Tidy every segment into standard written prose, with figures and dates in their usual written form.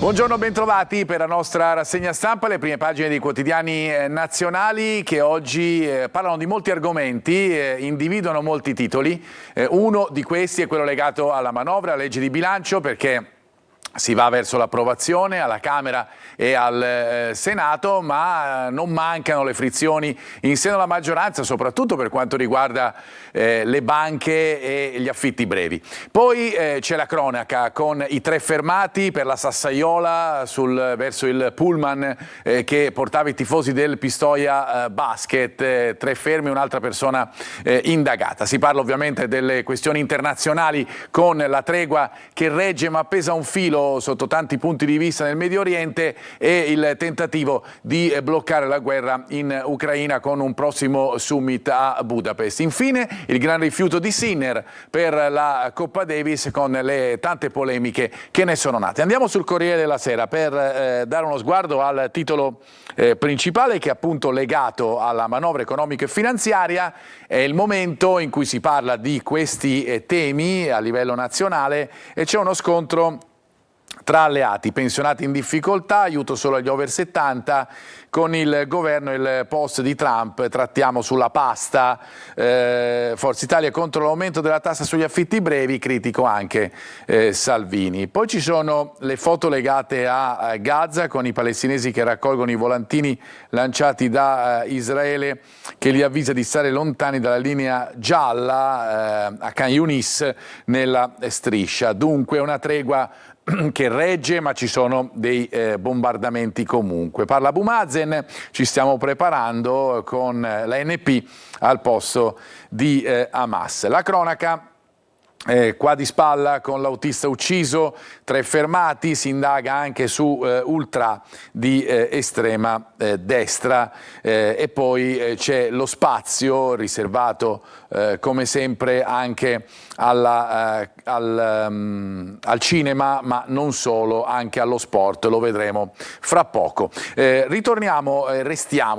Buongiorno, bentrovati per la nostra rassegna stampa, le prime pagine dei quotidiani nazionali che oggi parlano di molti argomenti, individuano molti titoli. Uno di questi è quello legato alla manovra, alla legge di bilancio, perché si va verso l'approvazione alla Camera e al Senato, ma non mancano le frizioni in seno alla maggioranza, soprattutto per quanto riguarda le banche e gli affitti brevi. Poi c'è la cronaca con i 3 fermati per la Sassaiola verso il pullman che portava i tifosi del Pistoia Basket, 3 fermi, un'altra persona indagata. Si parla ovviamente delle questioni internazionali con la tregua che regge ma pesa un filo sotto tanti punti di vista nel Medio Oriente e il tentativo di bloccare la guerra in Ucraina con un prossimo summit a Budapest. Infine il gran rifiuto di Sinner per la Coppa Davis con le tante polemiche che ne sono nate. Andiamo sul Corriere della Sera per dare uno sguardo al titolo principale, che è appunto legato alla manovra economica e finanziaria. È il momento in cui si parla di questi temi a livello nazionale e c'è uno scontro tra alleati, pensionati in difficoltà, aiuto solo agli over 70, con il governo e il post di Trump, trattiamo sulla pasta, Forza Italia contro l'aumento della tassa sugli affitti brevi, critico anche Salvini. Poi ci sono le foto legate a Gaza con i palestinesi che raccolgono i volantini lanciati da Israele che li avvisa di stare lontani dalla linea gialla a Khan Yunis nella striscia. Dunque una tregua che regge, ma ci sono dei bombardamenti comunque. Parla Abu Mazen, ci stiamo preparando con l'ANP al posto di Hamas. La cronaca qua di spalla con l'autista ucciso, 3 fermati, si indaga anche su ultra di estrema destra e poi c'è lo spazio riservato come sempre anche al cinema, ma non solo, anche allo sport, lo vedremo fra poco. Restiamo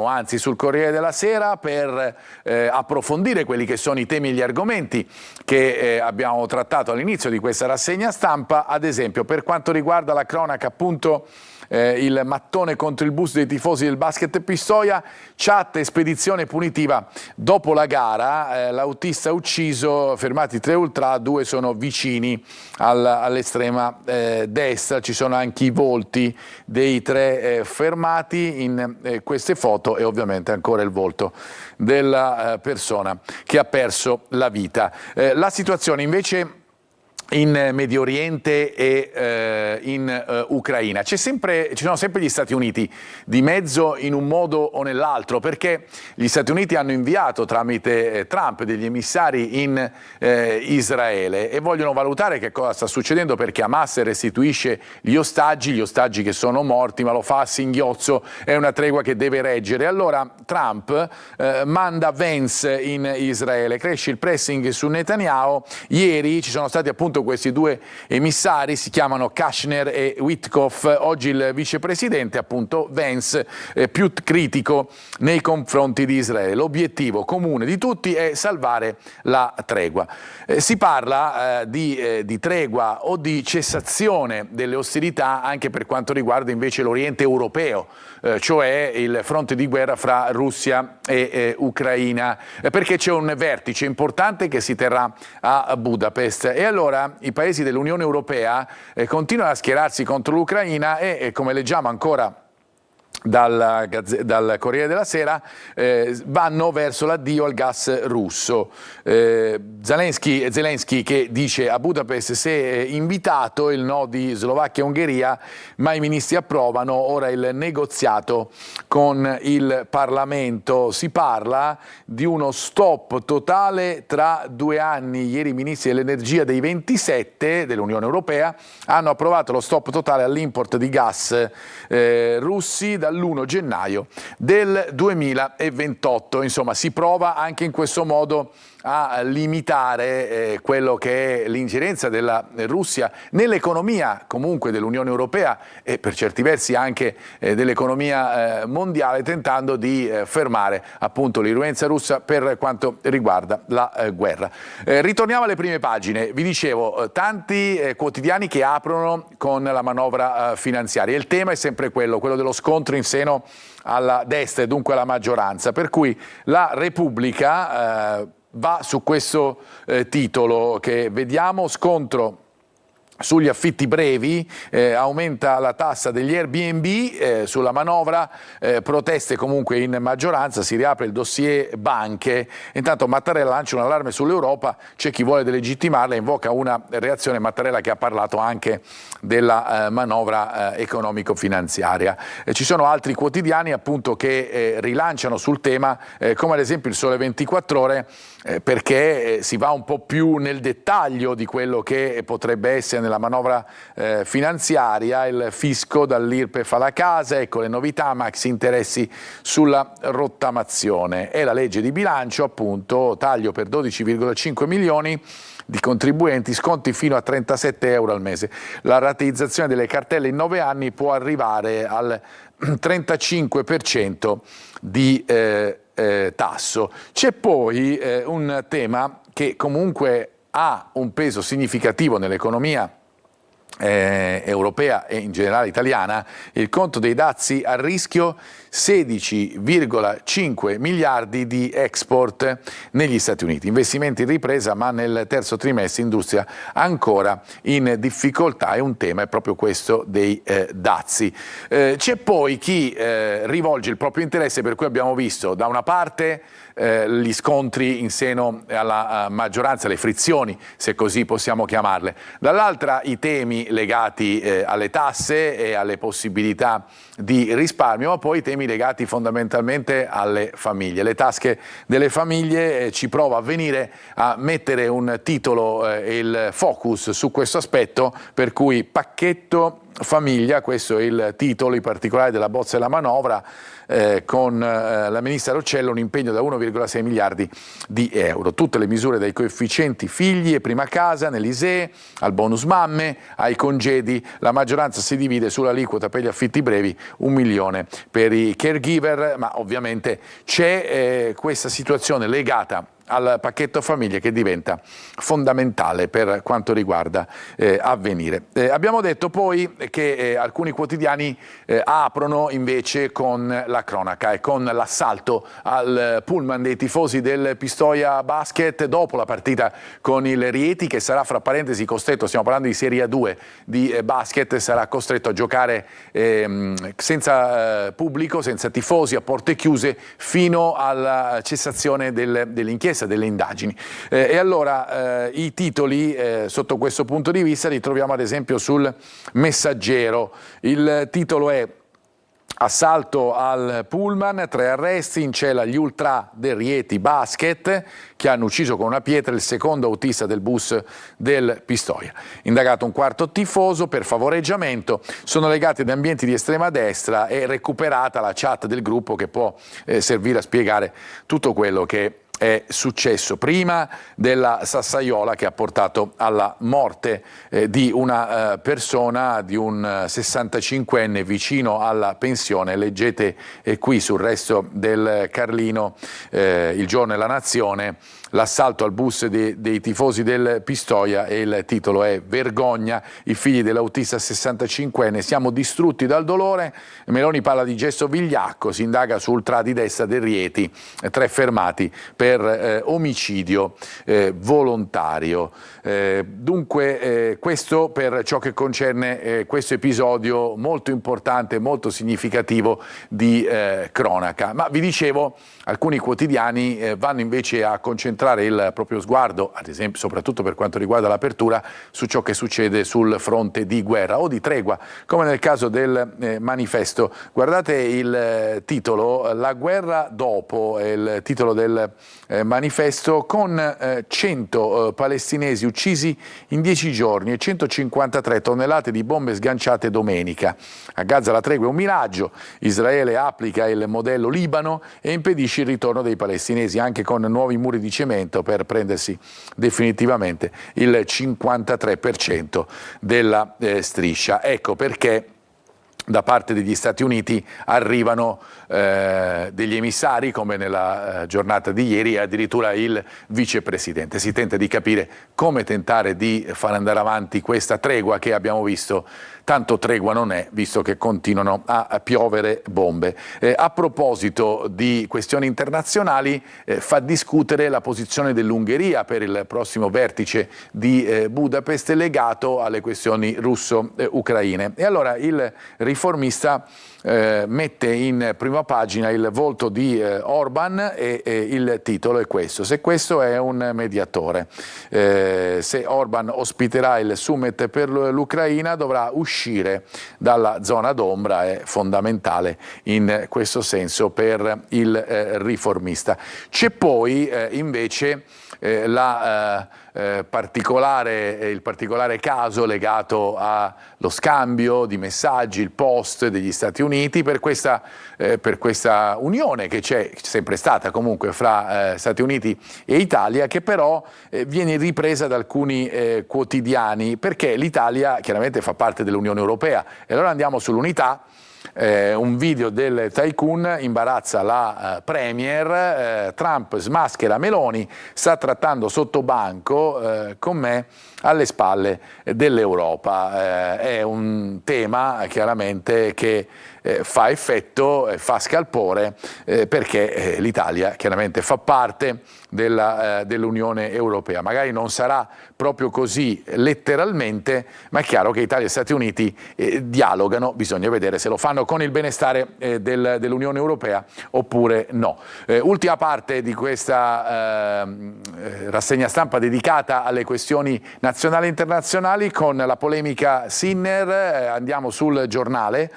anzi sul Corriere della Sera per approfondire quelli che sono i temi e gli argomenti che abbiamo trattato all'inizio di questa rassegna stampa, ad esempio per quanto riguarda la cronaca appunto il mattone contro il bus dei tifosi del basket Pistoia, chat e spedizione punitiva dopo la gara, l'autista ucciso, fermati 3 ultra, 2 sono vicini all'estrema destra, ci sono anche i volti dei 3 fermati in queste foto e ovviamente ancora il volto della persona che ha perso la vita. La situazione invece in Medio Oriente e in Ucraina. Ci sono sempre gli Stati Uniti di mezzo in un modo o nell'altro, perché gli Stati Uniti hanno inviato tramite Trump degli emissari in Israele e vogliono valutare che cosa sta succedendo, perché Hamas restituisce gli ostaggi che sono morti, ma lo fa a singhiozzo, è una tregua che deve reggere. Allora Trump manda Vance in Israele, cresce il pressing su Netanyahu. Ieri ci sono stati appunto questi 2 emissari, si chiamano Kushner e Witkoff. Oggi il vicepresidente, appunto Vance, più critico nei confronti di Israele. L'obiettivo comune di tutti è salvare la tregua. Si parla di tregua o di cessazione delle ostilità anche per quanto riguarda invece l'Oriente europeo, cioè il fronte di guerra fra Russia e Ucraina, perché c'è un vertice importante che si terrà a Budapest e allora i paesi dell'Unione Europea continuano a schierarsi contro l'Ucraina e come leggiamo ancora dal Corriere della Sera, vanno verso l'addio al gas russo. Zelensky che dice a Budapest se invitato, il no di Slovacchia e Ungheria, ma i ministri approvano, ora il negoziato con il Parlamento. Si parla di uno stop totale tra 2 anni. Ieri i ministri dell'energia dei 27 dell'Unione Europea hanno approvato lo stop totale all'import di gas russi all'1 gennaio del 2028. Insomma, si prova anche in questo modo a limitare quello che è l'ingerenza della Russia nell'economia comunque dell'Unione Europea e per certi versi anche dell'economia mondiale, tentando di fermare appunto l'influenza russa per quanto riguarda la guerra. Ritorniamo alle prime pagine. Vi dicevo, tanti quotidiani che aprono con la manovra finanziaria. Il tema è sempre quello dello scontro in seno alla destra e dunque alla maggioranza, per cui la Repubblica va su questo titolo che vediamo: scontro sugli affitti brevi, aumenta la tassa degli Airbnb, sulla manovra, proteste comunque in maggioranza, si riapre il dossier banche. Intanto Mattarella lancia un allarme sull'Europa, c'è chi vuole delegittimarla, invoca una reazione. Mattarella che ha parlato anche della manovra economico-finanziaria. Ci sono altri quotidiani appunto che rilanciano sul tema, come ad esempio il Sole 24 Ore, perché si va un po' più nel dettaglio di quello che potrebbe essere nella manovra finanziaria: il fisco dall'IRPEF alla casa, ecco le novità, maxi interessi sulla rottamazione, e la legge di bilancio appunto, taglio per 12,5 milioni di contribuenti, sconti fino a 37 euro al mese. La rateizzazione delle cartelle in 9 anni può arrivare al 35% di tasso. C'è poi un tema che comunque ha un peso significativo nell'economia europea e in generale italiana: il conto dei dazi a rischio, 16,5 miliardi di export negli Stati Uniti, investimenti in ripresa ma nel terzo trimestre industria ancora in difficoltà. È un tema, è proprio questo dei dazi. C'è poi chi rivolge il proprio interesse, per cui abbiamo visto da una parte gli scontri in seno alla maggioranza, le frizioni se così possiamo chiamarle, dall'altra i temi legati alle tasse e alle possibilità di risparmio, ma poi i temi legati fondamentalmente alle famiglie. Le tasche delle famiglie, ci prova a venire a mettere un titolo e il focus su questo aspetto, per cui pacchetto famiglia, questo è il titolo in particolare della bozza della manovra, con la ministra Roccella un impegno da 1,6 miliardi di euro. Tutte le misure dai coefficienti figli e prima casa, nell'ISEE, al bonus mamme, ai congedi. La maggioranza si divide sull'aliquota per gli affitti brevi, 1 milione per i caregiver, ma ovviamente c'è questa situazione legata al pacchetto famiglie che diventa fondamentale per quanto riguarda Avvenire. Abbiamo detto poi che alcuni quotidiani aprono invece con la cronaca e con l'assalto al pullman dei tifosi del Pistoia Basket dopo la partita con il Rieti, che sarà fra parentesi costretto, stiamo parlando di Serie A2 di basket, sarà costretto a giocare senza pubblico, senza tifosi, a porte chiuse fino alla cessazione dell'inchiesta, delle indagini. E allora i titoli sotto questo punto di vista li troviamo ad esempio sul Messaggero. Il titolo è: assalto al pullman, 3 arresti, in cella gli ultra del Rieti Basket che hanno ucciso con una pietra il secondo autista del bus del Pistoia. Indagato un quarto tifoso per favoreggiamento, sono legati ad ambienti di estrema destra e recuperata la chat del gruppo che può servire a spiegare tutto quello che è successo prima della Sassaiola che ha portato alla morte di una persona, di un 65enne vicino alla pensione. Leggete qui sul Resto del Carlino, Il Giorno e la Nazione, l'assalto al bus dei tifosi del Pistoia, e il titolo è: vergogna, i figli dell'autista 65enne, siamo distrutti dal dolore. Meloni parla di gesto vigliacco, si indaga su ultra di destra del Rieti, 3 fermati per omicidio volontario. Dunque questo per ciò che concerne questo episodio molto importante, molto significativo di cronaca. Ma vi dicevo, alcuni quotidiani vanno invece a concentrare il proprio sguardo, ad esempio soprattutto per quanto riguarda l'apertura, su ciò che succede sul fronte di guerra o di tregua, come nel caso del Manifesto. Guardate il titolo: la guerra dopo, è il titolo del manifesto con 100 palestinesi uccisi in 10 giorni e 153 tonnellate di bombe sganciate domenica. A Gaza la tregua è un miraggio, Israele applica il modello Libano e impedisce il ritorno dei palestinesi anche con nuovi muri di cemento per prendersi definitivamente il 53% della striscia. Ecco perché da parte degli Stati Uniti arrivano degli emissari, come nella giornata di ieri, e addirittura il vicepresidente. Si tenta di capire come tentare di far andare avanti questa tregua che abbiamo visto tanto tregua non è, visto che continuano a piovere bombe. A proposito di questioni internazionali, fa discutere la posizione dell'Ungheria per il prossimo vertice di Budapest legato alle questioni russo-ucraine. E allora il riformista mette in prima pagina il volto di Orban e il titolo è questo: se questo è un mediatore. Se Orban ospiterà il summit per l'Ucraina dovrà uscire dalla zona d'ombra, è fondamentale in questo senso per il riformista. C'è poi invece il particolare caso legato allo scambio di messaggi, il post degli Stati Uniti per questa unione che c'è sempre stata comunque fra Stati Uniti e Italia, che però viene ripresa da alcuni quotidiani, perché l'Italia chiaramente fa parte dell'Unione Europea. E allora andiamo sull'Unità. Un video del tycoon imbarazza la Premier, Trump smaschera Meloni, sta trattando sotto banco con me alle spalle dell'Europa. È un tema chiaramente che fa effetto, fa scalpore, perché l'Italia chiaramente fa parte dell'Unione Europea. Magari non sarà proprio così letteralmente, ma è chiaro che Italia e Stati Uniti dialogano, bisogna vedere se lo fanno con il benestare dell'Unione Europea oppure no. Ultima parte di questa rassegna stampa dedicata alle questioni nazionali e internazionali con la polemica Sinner. Andiamo sul Giornale,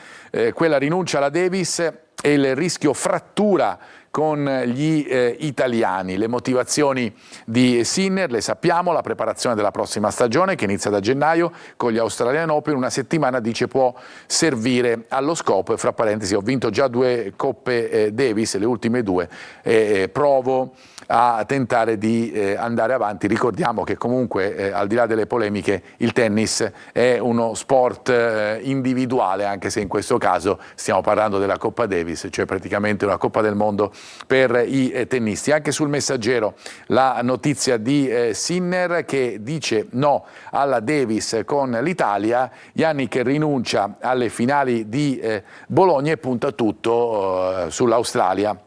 quella rinuncia alla Davis e il rischio frattura con gli italiani. Le motivazioni di Sinner le sappiamo: la preparazione della prossima stagione che inizia da gennaio con gli Australian Open, una settimana dice può servire allo scopo, e fra parentesi ho vinto già 2 coppe Davis, le ultime 2, provo a tentare di andare avanti. Ricordiamo che comunque al di là delle polemiche il tennis è uno sport individuale, anche se in questo caso stiamo parlando della Coppa Davis, cioè praticamente una Coppa del Mondo per i tennisti. Anche sul Messaggero la notizia di Sinner che dice no alla Davis con l'Italia, Jannik rinuncia alle finali di Bologna e punta tutto sull'Australia.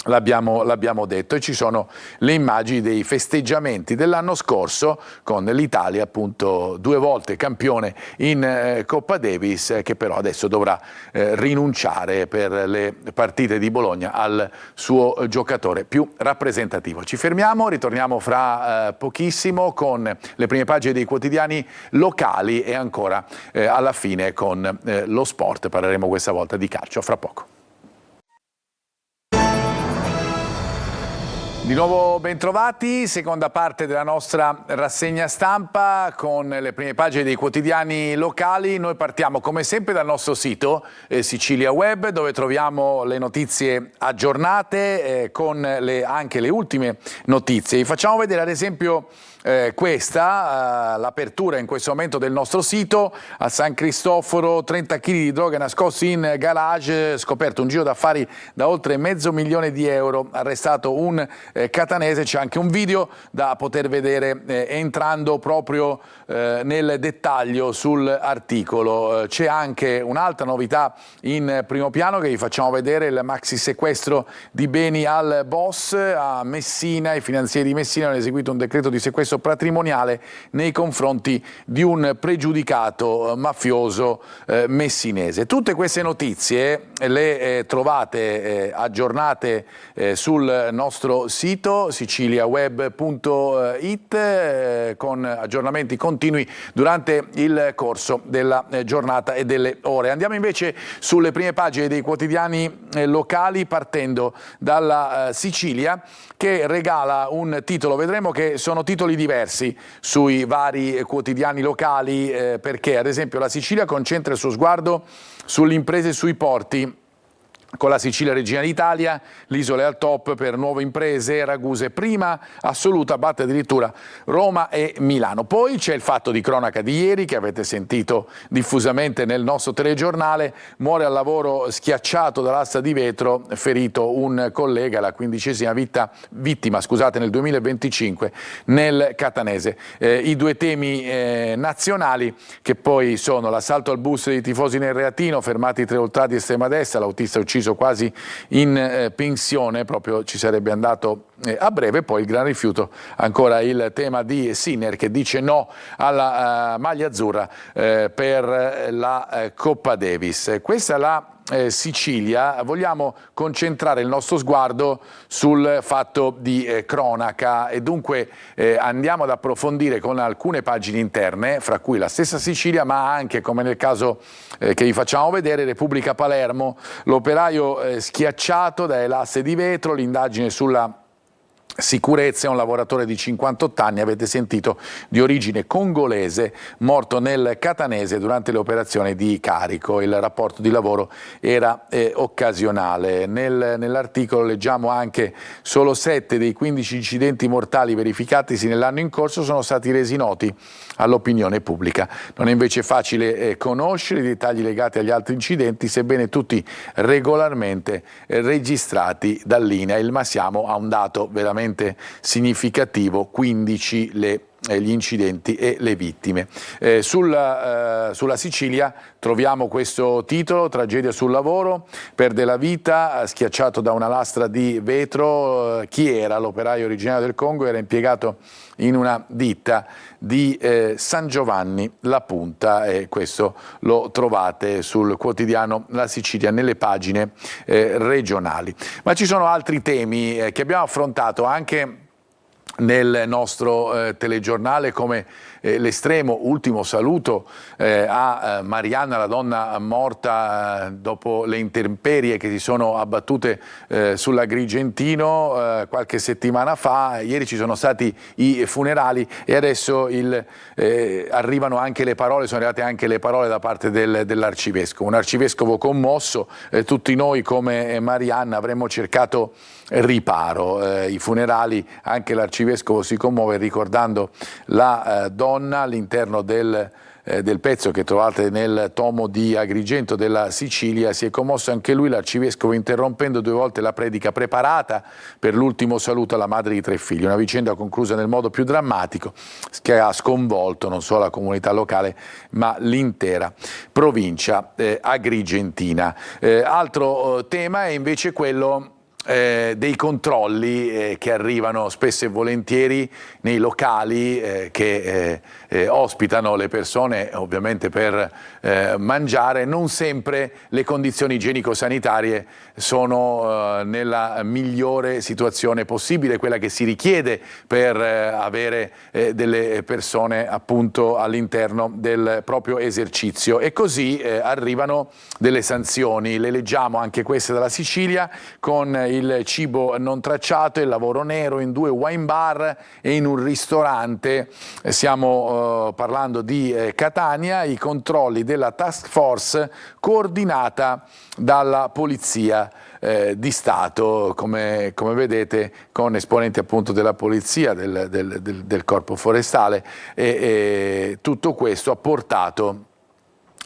L'abbiamo detto, e ci sono le immagini dei festeggiamenti dell'anno scorso con l'Italia appunto 2 volte campione in Coppa Davis, che però adesso dovrà rinunciare per le partite di Bologna al suo giocatore più rappresentativo. Ci fermiamo, ritorniamo fra pochissimo con le prime pagine dei quotidiani locali e ancora alla fine con lo sport. Parleremo questa volta di calcio, fra poco. Di nuovo bentrovati, seconda parte della nostra rassegna stampa con le prime pagine dei quotidiani locali. Noi partiamo come sempre dal nostro sito Sicilia Web, dove troviamo le notizie aggiornate con anche le ultime notizie. Vi facciamo vedere ad esempio questa, l'apertura in questo momento del nostro sito. A San Cristoforo 30 kg di droga nascosti in garage, scoperto un giro d'affari da oltre €500.000, arrestato un catanese. C'è anche un video da poter vedere entrando proprio nel dettaglio sull'articolo. C'è anche un'altra novità in primo piano che vi facciamo vedere: il maxi sequestro di beni al boss a Messina. I finanzieri di Messina hanno eseguito un decreto di sequestro patrimoniale nei confronti di un pregiudicato mafioso messinese. Tutte queste notizie le trovate aggiornate sul nostro sito sito siciliaweb.it con aggiornamenti continui durante il corso della giornata e delle ore. Andiamo invece sulle prime pagine dei quotidiani locali partendo dalla Sicilia, che regala un titolo. Vedremo che sono titoli diversi sui vari quotidiani locali perché ad esempio la Sicilia concentra il suo sguardo sulle imprese e sui porti. Con la Sicilia regina d'Italia, l'isola è al top per nuove imprese, Raguse prima assoluta, batte addirittura Roma e Milano. Poi c'è il fatto di cronaca di ieri che avete sentito diffusamente nel nostro telegiornale, muore al lavoro schiacciato dall'asta di vetro, ferito un collega, la 15ª vittima nel 2025 nel Catanese. I due temi nazionali che poi sono l'assalto al bus dei tifosi nel Reatino, fermati 3 ultrati di estrema destra, l'autista ucciso quasi in pensione, proprio ci sarebbe andato a breve. Poi il gran rifiuto, ancora il tema di Sinner che dice no alla maglia azzurra per la Coppa Davis. Questa è la Sicilia. Vogliamo concentrare il nostro sguardo sul fatto di cronaca e dunque andiamo ad approfondire con alcune pagine interne, fra cui la stessa Sicilia, ma anche, come nel caso che vi facciamo vedere, Repubblica Palermo, l'operaio schiacciato dalle lastre di vetro, l'indagine sulla sicurezza, è un lavoratore di 58 anni, avete sentito, di origine congolese, morto nel Catanese durante le operazioni di carico. Il rapporto di lavoro era occasionale. Nell'articolo leggiamo anche solo 7 dei 15 incidenti mortali verificatisi nell'anno in corso sono stati resi noti all'opinione pubblica. Non è invece facile conoscere i dettagli legati agli altri incidenti, sebbene tutti regolarmente registrati dall'INAIL, ma siamo a un dato veramente significativo: 15 gli incidenti e le vittime. Sulla Sicilia troviamo questo titolo: tragedia sul lavoro, perde la vita schiacciato da una lastra di vetro. Chi era? L'operaio originario del Congo, era impiegato in una ditta di San Giovanni La Punta, e questo lo trovate sul quotidiano La Sicilia nelle pagine regionali. Ma ci sono altri temi che abbiamo affrontato anche nel nostro telegiornale, come l'estremo ultimo saluto a Marianna, la donna morta dopo le intemperie che si sono abbattute sull'Agrigentino qualche settimana fa. Ieri ci sono stati i funerali e adesso arrivano anche le parole, sono arrivate anche le parole da parte dell'arcivescovo. Un arcivescovo commosso, tutti noi come Marianna avremmo cercato riparo. I funerali, anche l'arcivescovo si commuove ricordando la donna all'interno del pezzo che trovate nel tomo di Agrigento della Sicilia. Si è commosso anche lui, l'arcivescovo, interrompendo 2 volte la predica preparata per l'ultimo saluto alla madre di 3 figli, una vicenda conclusa nel modo più drammatico che ha sconvolto non solo la comunità locale ma l'intera provincia agrigentina. Altro tema è invece quello dei controlli che arrivano spesso e volentieri nei locali che ospitano le persone, ovviamente per mangiare. Non sempre le condizioni igienico-sanitarie sono nella migliore situazione possibile, quella che si richiede per avere delle persone appunto all'interno del proprio esercizio, e così arrivano delle sanzioni. Le leggiamo anche queste dalla Sicilia, con il cibo non tracciato, il lavoro nero in 2 wine bar e in un ristorante. Stiamo parlando di Catania, i controlli della task force coordinata dalla Polizia di Stato, come vedete, con esponenti appunto della Polizia, del Corpo Forestale, e tutto questo ha portato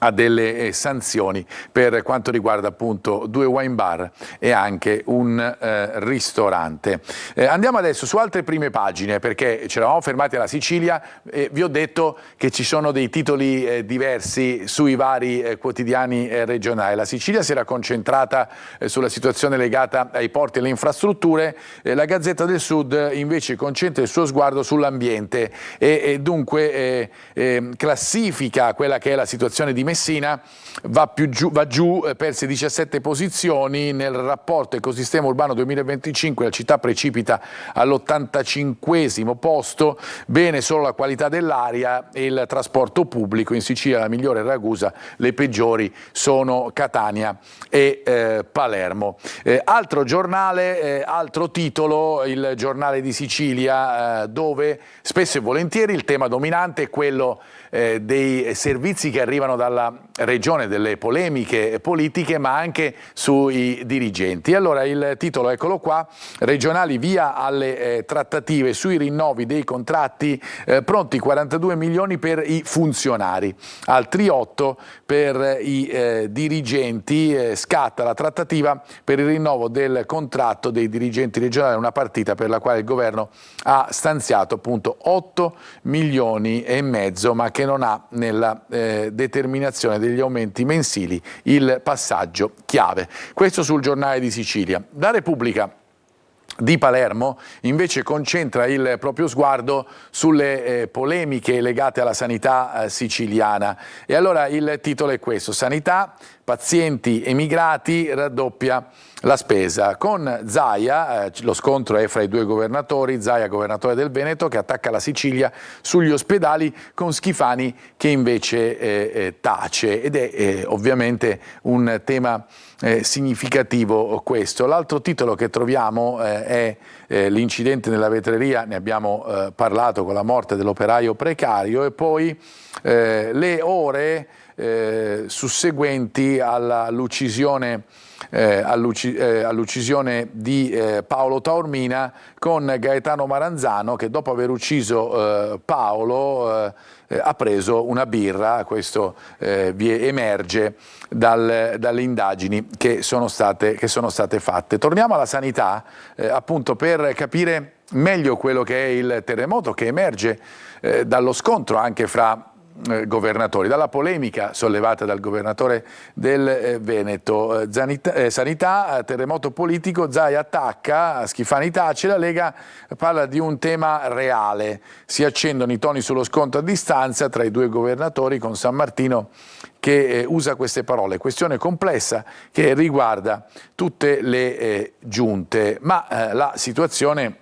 a delle sanzioni per quanto riguarda appunto 2 wine bar e anche un ristorante. Andiamo adesso su altre prime pagine, perché ci eravamo fermati alla Sicilia e vi ho detto che ci sono dei titoli diversi sui vari quotidiani regionali. La Sicilia si era concentrata sulla situazione legata ai porti e alle infrastrutture, la Gazzetta del Sud invece concentra il suo sguardo sull'ambiente e dunque classifica quella che è la situazione di Messina va giù, perse 17 posizioni nel rapporto ecosistema urbano 2025, la città precipita all'85° posto, bene solo la qualità dell'aria e il trasporto pubblico, in Sicilia la migliore è Ragusa, le peggiori sono Catania e Palermo. Altro giornale, altro titolo, il Giornale di Sicilia, dove spesso e volentieri il tema dominante è quello dei servizi che arrivano dalla regione, delle polemiche politiche, ma anche sui dirigenti. Allora il titolo, eccolo qua: regionali via alle trattative sui rinnovi dei contratti, pronti 42 milioni per i funzionari, altri 8 per i dirigenti, scatta la trattativa per il rinnovo del contratto dei dirigenti regionali, una partita per la quale il governo ha stanziato appunto 8 milioni e mezzo, ma che non ha nella determinazione degli aumenti mensili il passaggio chiave. Questo sul Giornale di Sicilia. La Repubblica di Palermo invece concentra il proprio sguardo sulle polemiche legate alla sanità siciliana, e allora il titolo è questo: sanità, pazienti emigrati, raddoppia la spesa. Con Zaia, lo scontro è fra i due governatori, Zaia governatore del Veneto che attacca la Sicilia sugli ospedali, con Schifani che invece tace, ed è ovviamente un tema significativo questo. L'altro titolo che troviamo è l'incidente nella vetreria, ne abbiamo parlato, con la morte dell'operaio precario, e poi le ore susseguenti all'uccisione di Paolo Taormina, con Gaetano Maranzano che dopo aver ucciso Paolo ha preso una birra. Questo emerge dalle indagini che sono state fatte. Torniamo alla sanità, appunto per capire meglio quello che è il terremoto che emerge dallo scontro anche fra governatori, dalla polemica sollevata dal governatore del Veneto. Sanità, terremoto politico, Zaia attacca, Schifani tace, la Lega parla di un tema reale, si accendono i toni sullo scontro a distanza tra i due governatori, con San Martino che usa queste parole: questione complessa che riguarda tutte le giunte, ma la situazione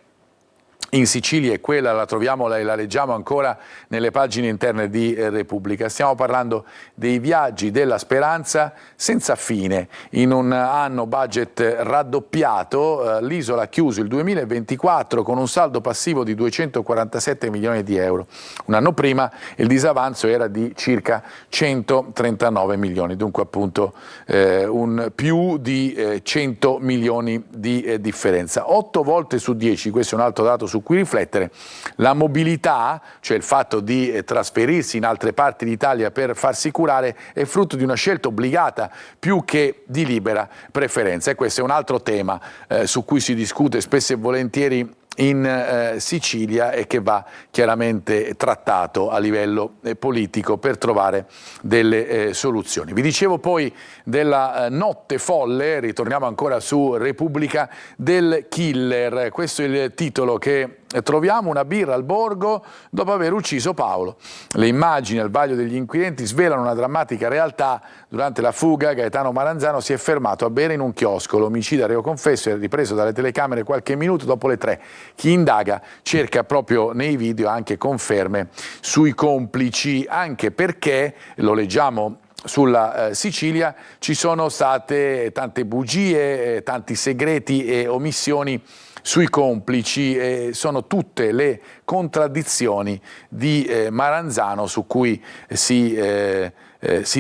in Sicilia è quella, la troviamo e la leggiamo ancora nelle pagine interne di Repubblica. Stiamo parlando dei viaggi della speranza senza fine. In un anno budget raddoppiato, l'Isola ha chiuso il 2024 con un saldo passivo di 247 milioni di euro. Un anno prima il disavanzo era di circa 139 milioni, dunque appunto un più di 100 milioni di differenza. 8 volte su 10, questo è un altro dato su cui riflettere, la mobilità, cioè il fatto di trasferirsi in altre parti d'Italia per farsi curare, è frutto di una scelta obbligata più che di libera preferenza, e questo è un altro tema su cui si discute spesso e volentieri in Sicilia e che va chiaramente trattato a livello politico per trovare delle soluzioni. Vi dicevo poi della notte folle, ritorniamo ancora su Repubblica, del killer. Questo è il titolo che troviamo: una birra al borgo dopo aver ucciso Paolo. Le immagini al vaglio degli inquirenti svelano una drammatica realtà. Durante la fuga Gaetano Maranzano si è fermato a bere in un chiosco. L'omicida, reo confesso, è ripreso dalle telecamere qualche minuto dopo le 3. Chi indaga cerca proprio nei video anche conferme sui complici, anche perché, lo leggiamo sulla Sicilia, ci sono state tante bugie, tanti segreti e omissioni sui complici, sono tutte le contraddizioni di Maranzano su cui si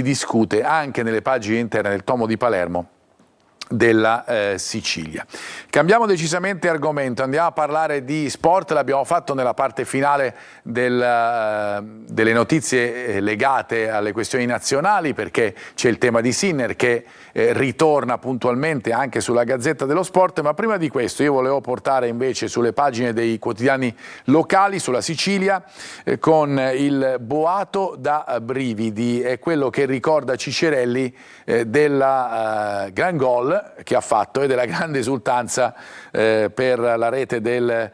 discute anche nelle pagine interne del tomo di Palermo della Sicilia. Cambiamo decisamente argomento, andiamo a parlare di sport. L'abbiamo fatto nella parte finale delle notizie legate alle questioni nazionali, perché c'è il tema di Sinner che ritorna puntualmente anche sulla Gazzetta dello Sport, ma prima di questo io volevo portare invece sulle pagine dei quotidiani locali sulla Sicilia con il boato da brividi, è quello che ricorda Ciccerelli della gran gol che ha fatto e della grande esultanza per la rete del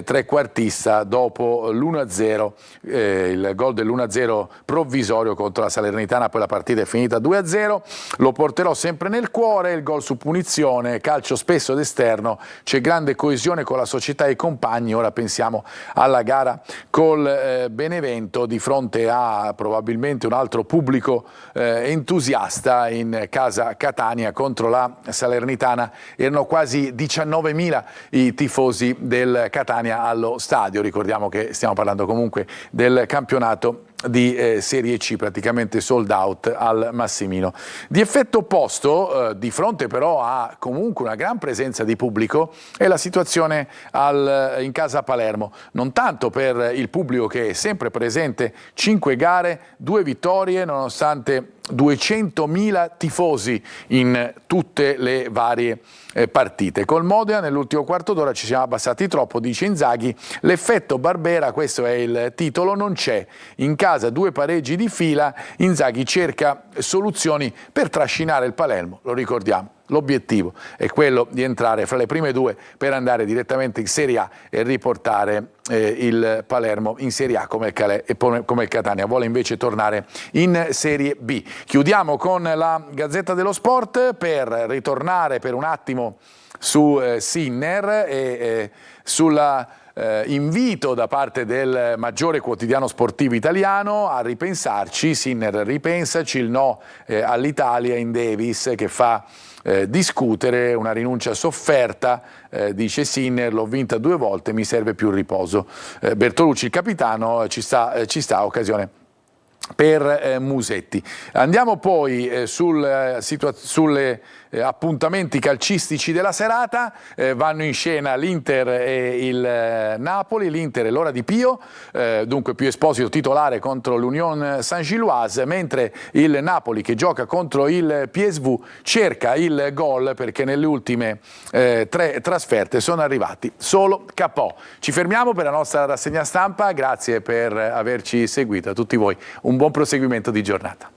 trequartista dopo l'1-0, il gol dell'1-0 provvisorio contro la Salernitana, poi la partita è finita 2-0, lo porterò sempre nel cuore, il gol su punizione, calcio spesso d'esterno, c'è grande coesione con la società e i compagni, ora pensiamo alla gara col Benevento di fronte a probabilmente un altro pubblico entusiasta in casa Catania contro la Salernitana, erano quasi 19.000 i tifosi del Catania allo stadio, ricordiamo che stiamo parlando comunque del campionato di Serie C, praticamente sold out al Massimino. Di effetto opposto, di fronte però a comunque una gran presenza di pubblico, è la situazione in casa Palermo, non tanto per il pubblico che è sempre presente, 5 gare, 2 vittorie, nonostante 200.000 tifosi in tutte le varie partite. Col Modena nell'ultimo quarto d'ora ci siamo abbassati troppo, dice Inzaghi, l'effetto Barbera, questo è il titolo, non c'è. In casa 2 pareggi di fila, Inzaghi cerca soluzioni per trascinare il Palermo, lo ricordiamo. L'obiettivo è quello di entrare fra le prime 2 per andare direttamente in Serie A e riportare il Palermo in Serie A come il Calais e come il Catania. Vuole invece tornare in Serie B. Chiudiamo con la Gazzetta dello Sport per ritornare per un attimo su Sinner e sulla invito da parte del maggiore quotidiano sportivo italiano a ripensarci. Sinner, ripensaci, il no all'Italia in Davis che fa discutere, una rinuncia sofferta, dice Sinner, l'ho vinta 2 volte, mi serve più riposo. Bertolucci, il capitano, ci sta occasione per Musetti. Andiamo poi sulle appuntamenti calcistici della serata, vanno in scena l'Inter e il Napoli, l'Inter è l'ora di Pio, dunque Pio Esposito titolare contro l'Union Saint-Gilloise, mentre il Napoli che gioca contro il PSV cerca il gol perché nelle ultime 3 trasferte sono arrivati solo KO. Ci fermiamo per la nostra rassegna stampa, grazie per averci seguito, a tutti voi un buon proseguimento di giornata.